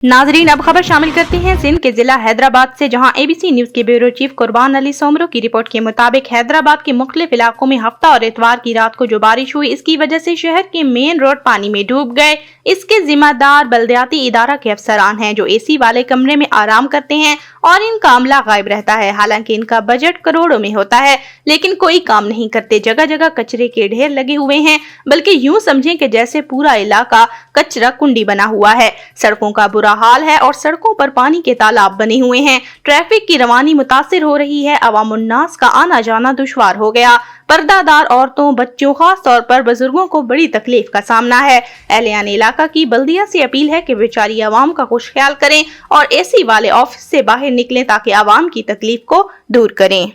नाजरीन, अब खबर शामिल करते हैं सिंध के जिला हैदराबाद से, जहां एबीसी न्यूज के ब्यूरो चीफ कुर्बान अली सोमरो की रिपोर्ट के मुताबिक हैदराबाद के मुख्तलिफ इलाकों में हफ्ता और इतवार की रात को जो बारिश हुई, इसकी वजह से शहर के मेन रोड पानी में डूब गए। इसके जिम्मेदार बल्दियाती इदारा के अफसरान हैं, जो एसी वाले कमरे में आराम करते हैं और इनका अमला गायब रहता है। हालांकि इनका बजट करोड़ों में होता है, लेकिन कोई काम नहीं करते। जगह जगह कचरे के ढेर लगे हुए हैं, बल्कि यूं समझें कि जैसे पूरा इलाका कचरा कुंडी बना हुआ है। सड़कों का बुरा हाल है और सड़कों पर पानी के तालाब बने हुए हैं। ट्रैफिक की रवानी मुतासिर हो रही है। अवामुन्नास का आना जाना दुश्वार हो गया। पर्दादार औरतों, बच्चों, खास तौर पर बुजुर्गों को बड़ी तकलीफ का सामना है। अहलियान इलाका की बल्दिया से अपील है कि बेचारी आवाम का खुश ख्याल करें और एसी वाले ऑफिस से बाहर निकलें ताकि आवाम की तकलीफ को दूर करें।